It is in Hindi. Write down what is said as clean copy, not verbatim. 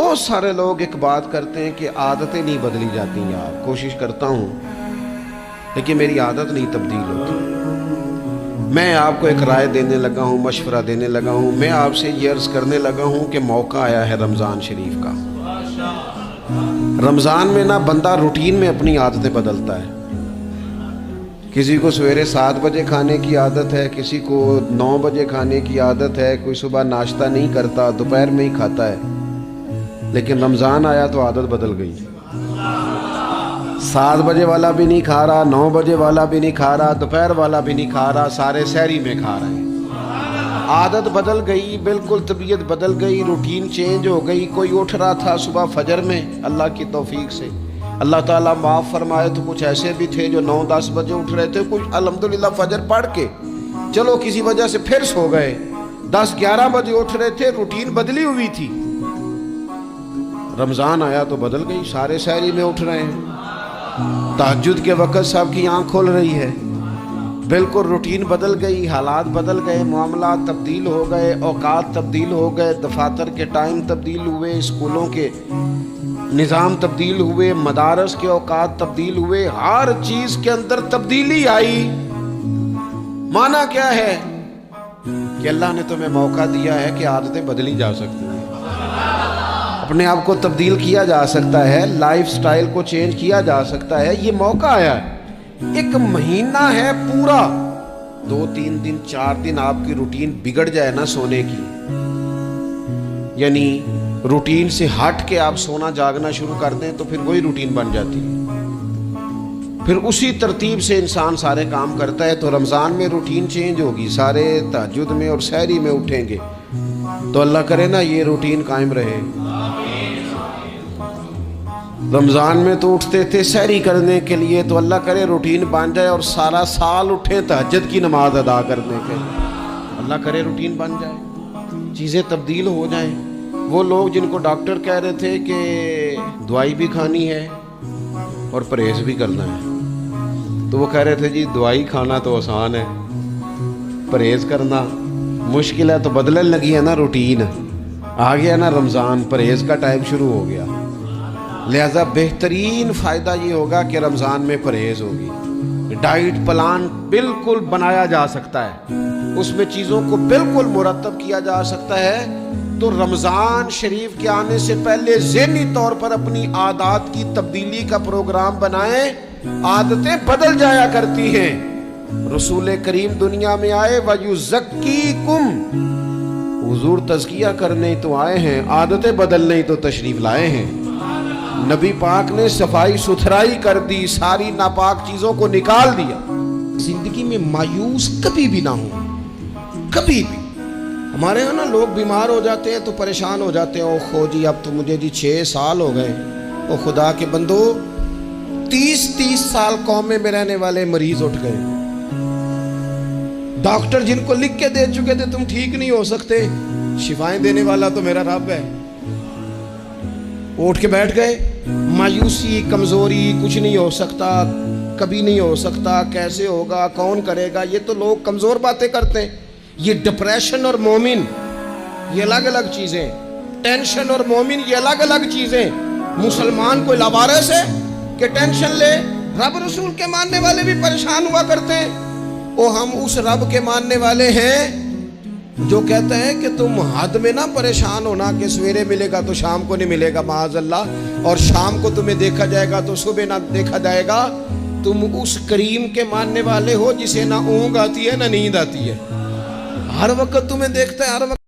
बहुत सारे लोग एक बात करते हैं कि आदतें नहीं बदली जाती यार, कोशिश करता हूँ लेकिन मेरी आदत नहीं तब्दील होती। मैं आपको एक राय देने लगा हूँ, मशवरा देने लगा हूँ। मैं आपसे ये अर्ज़ करने लगा हूँ कि मौका आया है रमज़ान शरीफ का। रमज़ान में ना बंदा रूटीन में अपनी आदतें बदलता है। किसी को सवेरे 7 बजे खाने की आदत है, किसी को 9 बजे खाने की आदत है, कोई सुबह नाश्ता नहीं करता, दोपहर में ही खाता है। लेकिन रमज़ान आया तो आदत बदल गई। 7 बजे वाला भी नहीं खा रहा, 9 बजे वाला भी नहीं खा रहा, दोपहर वाला भी नहीं खा रहा, सारे सहरी में खा रहे हैं। आदत बदल गई, बिल्कुल तबीयत बदल गई, रूटीन चेंज हो गई। कोई उठ रहा था सुबह फजर में, अल्लाह की तौफीक से अल्लाह ताला माफ़ फरमाए, तो कुछ ऐसे भी थे जो 9-10 बजे उठ रहे थे, कुछ अल्हम्दुलिल्लाह फजर पढ़ के चलो किसी वजह से फिर सो गए, 10-11 बजे उठ रहे थे, रूटीन बदली हुई थी। रमज़ान आया तो बदल गई, सारे सहरी में उठ रहे हैं, तहज्जुद के वक़्त सबकी आँख खोल रही है, बिल्कुल रूटीन बदल गई, हालात बदल गए, मामला तब्दील हो गए, औकात तब्दील हो गए, दफातर के टाइम तब्दील हुए, स्कूलों के निज़ाम तब्दील हुए, मदारस के औकात तब्दील हुए, हर चीज़ के अंदर तब्दीली आई। माना क्या है कि अल्लाह ने तुम्हें मौका दिया है कि आदतें बदली जा सकती हैं, अपने आप को तब्दील किया जा सकता है, लाइफ स्टाइल को चेंज किया जा सकता है। ये मौका आया है। एक महीना है पूरा, 2-3 दिन 4 दिन आपकी रूटीन बिगड़ जाए ना सोने की, यानी रूटीन से हट के आप सोना जागना शुरू कर दें तो फिर वही रूटीन बन जाती है। फिर उसी तरतीब से इंसान सारे काम करता है। तो रमज़ान में रूटीन चेंज होगी, सारे तहज्जुद में और सहरी में उठेंगे, तो अल्लाह करे ना ये रूटीन कायम रहे। रमज़ान में तो उठते थे सहरी करने के लिए, तो अल्लाह करे रूटीन बन जाए और सारा साल उठे तहज्जुद की नमाज अदा करने के लिए। अल्लाह करे रूटीन बन जाए, चीज़ें तब्दील हो जाएं। वो लोग जिनको डॉक्टर कह रहे थे कि दवाई भी खानी है और परहेज़ भी करना है, तो वो कह रहे थे जी दवाई खाना तो आसान है, परहेज़ करना मुश्किल है। तो बदलने लगी है ना रूटीन, आ गया ना रमज़ान, परहेज़ का टाइम शुरू हो गया। लिहाजा बेहतरीन फ़ायदा ये होगा कि रमज़ान में परहेज़ होगी। डाइट प्लान बिल्कुल बनाया जा सकता है, उसमें चीज़ों को बिल्कुल मुरतब किया जा सकता है। तो रमज़ान शरीफ के आने से पहले ज़हनी तौर पर अपनी आदत की तब्दीली का प्रोग्राम बनाएं। आदतें बदल जाया करती हैं। रसूल करीम दुनिया में आए वयुज़क्कीकुम, हुजूर तज़किया करने तो आए हैं, आदतें बदलने तो तशरीफ लाए हैं। नबी पाक ने सफाई सुथराई कर दी, सारी नापाक चीज़ों को निकाल दिया। जिंदगी में मायूस कभी भी ना हो, कभी भी। हमारे यहाँ ना लोग बीमार हो जाते हैं तो परेशान हो जाते हैं, ओ खो जी अब तो मुझे जी 6 साल हो गए। ओ खुदा के बंदो, 30-30 साल कौमे में रहने वाले मरीज उठ गए। डॉक्टर जिनको लिख के दे चुके थे तुम ठीक नहीं हो सकते, शिफाएं देने वाला तो मेरा रब है, उठ के बैठ गए। मायूसी, कमजोरी, कुछ नहीं हो सकता, कभी नहीं हो सकता, कैसे होगा, कौन करेगा, ये तो लोग कमजोर बातें करते हैं। ये डिप्रेशन और मोमिन ये अलग अलग चीजें, टेंशन और मोमिन ये अलग अलग चीजें। मुसलमान कोई लावारिस है कि टेंशन ले? रब रसूल के मानने वाले भी परेशान हुआ करते हैं। ओ हम उस रब के मानने वाले हैं जो कहते हैं कि तुम हद में ना परेशान होना कि सवेरे मिलेगा तो शाम को नहीं मिलेगा माअज़ल्लाह, और शाम को तुम्हें देखा जाएगा तो सुबह ना देखा जाएगा। तुम उस करीम के मानने वाले हो जिसे ना ऊँग आती है ना नींद आती है, हर वक्त तुम्हें देखता है, हर वक्त